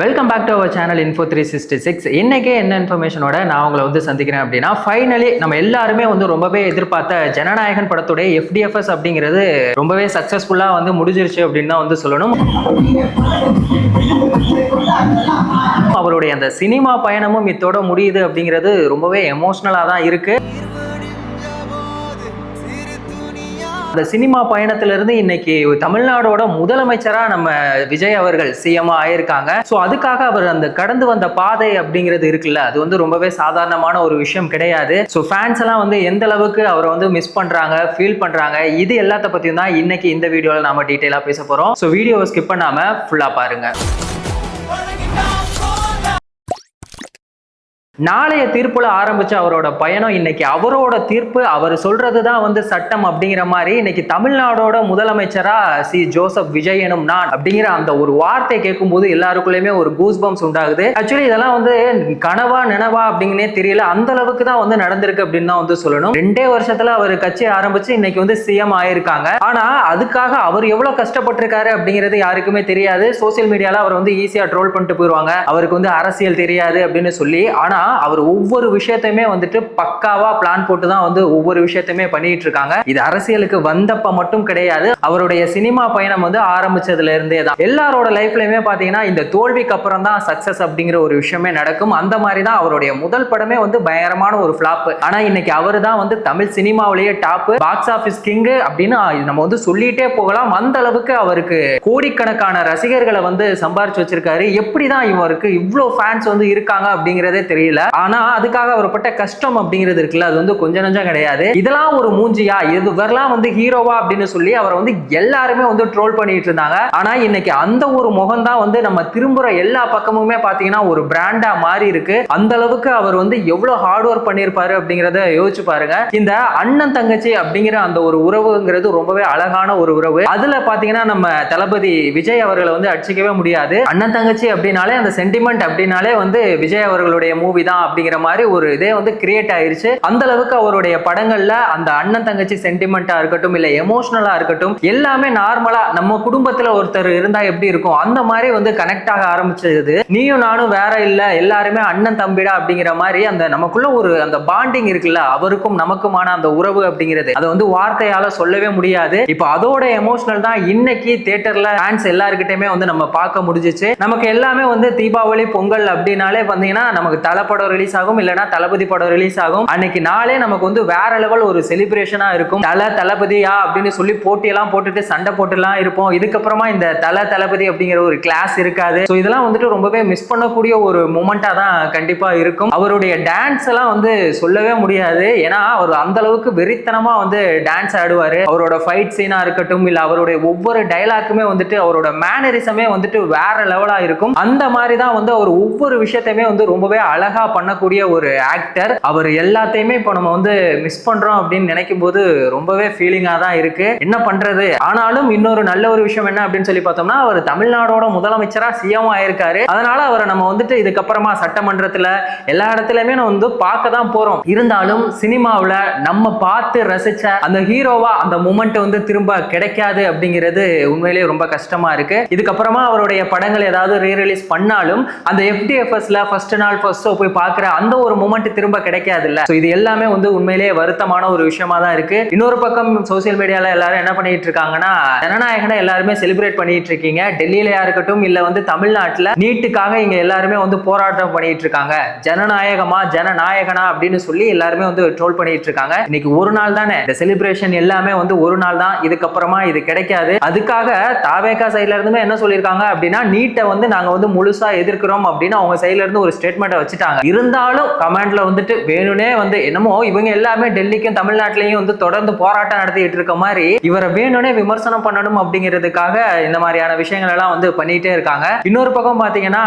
Welcome back to our channel Info 366. இன்னைக்கு என்ன இன்ஃபர்மேஷனோட நான் உங்களை வந்து சந்திக்கிறேன் அப்படின்னா, ஃபைனலி நம்ம எல்லாருமே வந்து ரொம்பவே எதிர்பார்த்த ஜனநாயகன் படத்துடைய FDFS அப்படிங்கிறது ரொம்பவே சக்சஸ்ஃபுல்லா வந்து முடிஞ்சிருச்சு அப்படின்னு தான் வந்து சொல்லணும். அவருடைய அந்த சினிமா பயணமும் இத்தோட முடியுது அப்படிங்கிறது ரொம்பவே எமோஷனலா தான் இருக்கு. அந்த சினிமா பயணத்திலிருந்து இன்னைக்கு தமிழ்நாடோட முதலமைச்சரா நம்ம விஜய் அவர்கள் சிஎம் ஆயிருக்காங்க. ஸோ அதுக்காக அவர் அந்த கடந்து வந்த பாதை அப்படிங்கிறது இருக்குல்ல, அது வந்து ரொம்பவே சாதாரணமான ஒரு விஷயம் கிடையாது. ஸோ ஃபேன்ஸ் எல்லாம் வந்து எந்த அளவுக்கு அவரை வந்து மிஸ் பண்றாங்க, ஃபீல் பண்றாங்க, இது எல்லாத்த பத்தியும் தான் இன்னைக்கு இந்த வீடியோல நாம டீட்டெயிலா பேச போறோம். ஸோ வீடியோவை ஸ்கிப் பண்ணாம ஃபுல்லா பாருங்க. நாளைய தீர்ப்புல ஆரம்பிச்ச அவரோட பயணம் இன்னைக்கு அவரோட தீர்ப்பு, அவர் சொல்றதுதான் வந்து சட்டம் அப்படிங்கிற மாதிரி இன்னைக்கு தமிழ்நாடோட முதலமைச்சரா ஜோசப் விஜய் எனும் நான் அப்படிங்கிற அந்த ஒரு வார்த்தை கேட்கும் போது எல்லாருக்குள்ளயுமே ஒரு கூஸ் பம்ப்ஸ் உண்டாகுது. ஆக்சுவலி இதெல்லாம் வந்து கனவா நினைவா அப்படிங்கன்னே தெரியல, அந்த அளவுக்கு தான் வந்து நடந்திருக்கு அப்படின்னு தான் வந்து சொல்லணும். 2 வருஷத்துல அவர் கட்சி ஆரம்பிச்சு இன்னைக்கு வந்து சிஎம் ஆயிருக்காங்க. ஆனா அதுக்காக அவர் எவ்வளவு கஷ்டப்பட்டிருக்காரு அப்படிங்கிறது யாருக்குமே தெரியாது. சோசியல் மீடியால அவர் வந்து ஈஸியா ட்ரோல் பண்ணிட்டு போயிருவாங்க, அவருக்கு வந்து அரசியல் தெரியாது அப்படின்னு சொல்லி. ஆனா அவர் ஒவ்வொரு விஷயத்தையுமே வந்துட்டு பக்காவா பிளான் போட்டு தான் வந்து ஒவ்வொரு விஷயத்தையுமே பண்ணிட்டு இருக்காங்க. இது அரசியலுக்கு வந்தப்ப மட்டும் கிடையாது, அவருடைய சினிமா பயணம் வந்து ஆரம்பிச்சதுல இருந்தே தான். எல்லாரோட லைஃப்லயுமே பாத்தீங்கன்னா இந்த தோல்விக்கு அப்புறம் தான் சக்சஸ் அப்படிங்கிற ஒரு விஷயமே நடக்கும். அந்த மாதிரி தான் அவருடைய முதல் படமே வந்து பயங்கரமான ஒரு ஃபிளாப். ஆனா இன்னைக்கு அவரு தான் வந்து தமிழ் சினிமாவிலேயே டாப் பாக்ஸ் ஆபீஸ் கிங் அப்படின்னு நம்ம வந்து சொல்லிட்டே போகலாம். அந்த அளவுக்கு அவருக்கு கோடிக்கணக்கான ரசிகர்களை வந்து சம்பாரிச்சு வச்சிருக்காரு. எப்படிதான் இவருக்கு இவ்வளவு ஃபேன்ஸ் வந்து இருக்காங்க அப்படிங்கிறதே தெரியல. ஆனா அதுக்காக அவர் பட்ட கஷ்டம் அப்படிங்கிறது இருக்குல்ல, அது வந்து கொஞ்சம் நஞ்சம் கிடையாது. இதெல்லாம் ஒரு மூஞ்சியா, இது வரலாம் வந்து ஹீரோவா அப்படின்னு சொல்லி அவரை வந்து எல்லாருமே வந்து ட்ரோல் பண்ணிட்டு இருந்தாங்க. ஆனா இன்னைக்கு அந்த ஒரு முகம் தான் வந்து நம்ம திரும்புற எல்லா பக்கமுமே பாத்தீங்கன்னா ஒரு பிராண்டா மாறி இருக்கு. அந்த அளவுக்கு அவர் வந்து எவ்வளவு ஹார்ட் ஒர்க் பண்ணிருப்பாரு அப்படிங்கறத யோசிச்சு பாருங்க. இந்த அண்ணன் தங்கச்சி அப்படிங்கிற அந்த ஒரு உறவுங்கிறது ரொம்பவே அழகான ஒரு உறவு. அதுல பாத்தீங்கன்னா நம்ம தளபதி விஜய் அவர்களை வந்து அடிச்சிக்கவே முடியாது. அண்ணன் தங்கச்சி அப்படின்னாலே அந்த சென்டிமெண்ட் அப்படின்னாலே வந்து விஜய் அவர்களுடைய மூவி தான் அப்படிங்கிற மாதிரி ஒரு இதே வந்து கிரியேட் ஆயிருச்சு. அந்த அளவுக்கு அவருடைய படங்கள்ல அந்த அண்ணன் தங்கச்சி சென்டிமெண்டா இருக்கட்டும், இல்ல எமோஷனலா இருக்கட்டும், எல்லாமே நார்மலா நம்ம குடும்பத்துல ஒருத்தர் இருந்தா எப்படி இருக்கும் அந்த மாதிரி வந்து கனெக்ட் ஆக ஆரம்பிச்சது. நீயும் நானும் வேற இல்ல, எல்லாருமே அண்ணன் தம்பிடா அப்படிங்கிற மாதிரி அந்த நமக்குள்ள ஒரு அந்த பாண்டிங் இருக்குல்ல, அவருக்கும் நமக்குமான அந்த உறவு அப்படிங்கிறது அதை வந்து வார்த்தையால சொல்லவே முடியாது. இப்ப அதோட எமோஷனல் தான் இன்னைக்கு தியேட்டர்ல ஃபேன்ஸ் எல்லாருக்கிட்டையுமே வந்து நம்ம பார்க்க முடிஞ்சிச்சு. நமக்கு எல்லாமே வந்து தீபாவளி பொங்கல் அப்படின்னாலே பாத்தீங்கன்னா நமக்கு தலப்படம் ரிலீஸ் ஆகும், இல்லனா தளபதி படம் ரிலீஸ் ஆகும். அன்னைக்கு நாளே நமக்கு வந்து வேற லெவல் ஒரு செலிப்ரேஷனா இருக்கும். தளபதியா அப்படின்னு சொல்லி போட்டி எல்லாம் போட்டுட்டு சண்டை போட்டுலாம் இருப்போம். இதுக்கப்புறமா இந்த தளபதி அப்படிங்கிற ஒரு கிளாஸ் இருக்காது. ஸோ இதெல்லாம் வந்துட்டு ரொம்பவே மிஸ் பண்ணக்கூடிய ஒரு மூமெண்டா தான் கண்டிப்பா இருக்கும். அவருடைய டான்ஸ் எல்லாம் வந்து சொல்லவே முடியாது. ஏன்னா அவர் அந்த அளவுக்கு வெறித்தனமா வந்து டான்ஸ் ஆடுவாரு. அவரோட ஃபைட் சீனா இருக்கட்டும், இல்ல அவருடைய ஒவ்வொரு டைலாக்குமே வந்துட்டு அவரோட மேனரிசமே வந்துட்டு வேற லெவலா இருக்கும். அந்த மாதிரி தான் வந்து அவர் ஒவ்வொரு விஷயத்தையுமே வந்து ரொம்பவே அழகா பண்ணக்கூடிய ஒரு ஆக்டர். அவர் எல்லாத்தையுமே இப்போ நம்ம வந்து மிஸ் பண்றோம் அப்படின்னு நினைக்கும் போது ரொம்பவே ஃபீலிங்கா தான் இருக்கு. என்ன பண்றது? ஆனாலும் இன்னொரு நல்ல ஒரு விஷயம் என்ன அப்படின்னு சொல்லி பார்த்தோம்னா, அவர் தமிழ்நாடோட முதலமைச்சரா சிஎம் ஆயிருக்காரு. அதனால அவரை நம்ம வந்துட்டு இதுக்கப்புறமா சட்டமன்றத்துல எல்லா இடத்துலயுமே நம்ம வந்து பார்க்க தான் போறோம். இருந்தாலும் சினிமாவில் நம்ம பார்த்து ரசிச்ச அந்த ஹீரோவா அந்த மூமெண்ட் வந்து திரும்ப கிடைக்காது அப்படிங்கிறது உண்மையிலேயே ரொம்ப கஷ்டமா இருக்கு. இதுக்கப்புறமா அவருடைய படங்கள் ஏதாவது ரீரிலீஸ் பண்ணாலும் அந்த FDFSல ஃபர்ஸ்ட் நாள் ஃபர்ஸ்ட் ஷோ போய் பார்க்குற அந்த ஒரு மூமெண்ட் திரும்ப கிடைக்காது இல்ல. இது எல்லாமே வந்து உண்மையிலேயே வருத்தமான ஒரு விஷயமா தான் இருக்கு. இன்னொரு பக்கம் சோசியல் மீடியால எல்லாரும் என்ன பண்ணிட்டு இருக்காங்கன்னா, ஜனநாயகனை எல்லாருமே செலிப்ரேட் பண்ணிட்டு இருக்கீங்க. டெல்லியிலயா இருக்கட்டும், இல்ல வந்து தமிழ்நாட்டுல நீட்டுக்காக இங்க எல்லாருமே வந்து போராட்டம் பண்ணிட்டு இருக்காங்க. ஜனநாயகமா ஜனநாயகனா அப்படின்னு சொல்லி எல்லாருமே வந்து ட்ரோல் பண்ணிட்டு இருக்காங்க. இன்னைக்கு ஒரு நாள் தானே இந்த செலிப்ரேஷன், எல்லாமே வந்து ஒரு நாள் தான். இதுக்கப்புறமா இது கிடைக்காது. அதுக்காக தாவேகா சைட்ல இருந்துமே என்ன சொல்லியிருக்காங்க அப்படின்னா, நீட்டை வந்து நாங்க வந்து முழுசா எதிர்க்கிறோம் அப்படின்னு அவங்க சைட்ல இருந்து ஒரு ஸ்டேட்மெண்ட் வச்சுட்டாங்க. இருந்தாலும் கமெண்ட்ல வந்துட்டு வேணும்னே வந்து என்னமோ இவங்க எல்லாமே டெல்லிக்கும் தமிழ்நாட்டிலையும் வந்து தொடர்ந்து போராட்டம் நடத்திட்டு இருக்க மாதிரி இவரை வேணும்னே விமர்சனம் பண்ணணும் அப்படிங்கிறதுக்காக இந்த மாதிரியான விஷயங்கள் எல்லாம் வந்து பண்ணிட்டே இருக்காங்க. இன்னொரு பக்கம் பாத்தீங்கன்னா,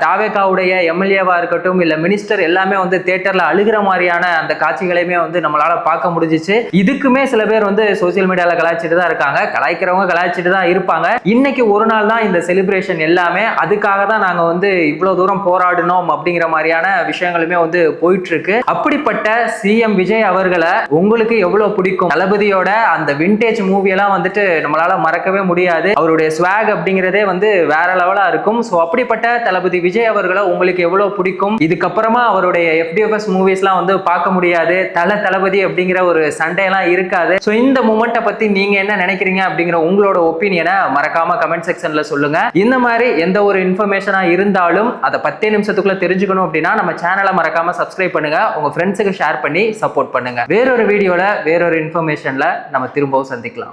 தாவேகாவுடைய எம்எல்ஏவா இருக்கட்டும், இல்ல மினிஸ்டர் எல்லாமே வந்து தியேட்டர்ல அழுகிற மாதிரியான அந்த காட்சிகளையுமே வந்து நம்மளால பார்க்க முடிஞ்சிச்சு. இதுக்குமே சில பேர் வந்து சோசியல் மீடியால கலாய்ச்சிட்டு தான் இருக்காங்க. கலாய்க்கிறவங்க கலாய்ச்சிட்டு தான் இருப்பாங்க. இன்னைக்கு ஒரு நாள் தான் இந்த செலிப்ரேஷன் எல்லாமே. அதுக்காக தான் நாங்க வந்து இவ்வளவு தூரம் போராடணும் அப்படிங்கிற மாதிரியான விஷயங்களுமே வந்து போயிட்டு இருக்கு. அப்படிப்பட்ட சிஎம் விஜய் அவர்களை உங்களுக்கு எவ்வளவு பிடிக்கும்? தளபதியோட அந்த விண்டேஜ் மூவி எல்லாம் வந்துட்டு நம்மளால மறக்கவே முடியாது. அவருடைய ஸ்வாக் அப்படிங்கிறதே வந்து வேற லெவலா இருக்கும். சோ அப்படிப்பட்ட தளபதி விஜய் அவர்களை உங்களுக்கு எவ்வளவு பிடிக்கும்? இதுக்கப்புறமா அவருடைய FDFS மூவிஸ்லாம் வந்து பார்க்க முடியாது. தளபதி அப்படிங்கிற ஒரு சண்டையெல்லாம் இருக்காது. சோ இந்த மூமெண்ட்டை பத்தி நீங்க என்ன நினைக்கிறீங்க அப்படிங்கிற உங்களோட ஒப்பீனியனை மறக்காம கமெண்ட் செக்ஷன்ல சொல்லுங்க. இந்த மாதிரி எந்த ஒரு இன்ஃபர்மேஷனா இருந்தாலும் அதை 10 நிமிஷத்துக்குள்ள தெரிஞ்சுக்கணும் அப்படின்னா நம்ம சேனலை மறக்காம சப்ஸ்கிரைப் பண்ணுங்க. உங்க ஃப்ரெண்ட்ஸுக்கு ஷேர் பண்ணி சப்போர்ட் பண்ணுங்க. வேறொரு வீடியோல வேறொரு இன்ஃபர்மேஷன்ல நம்ம திரும்பவும் சந்திக்கலாம்.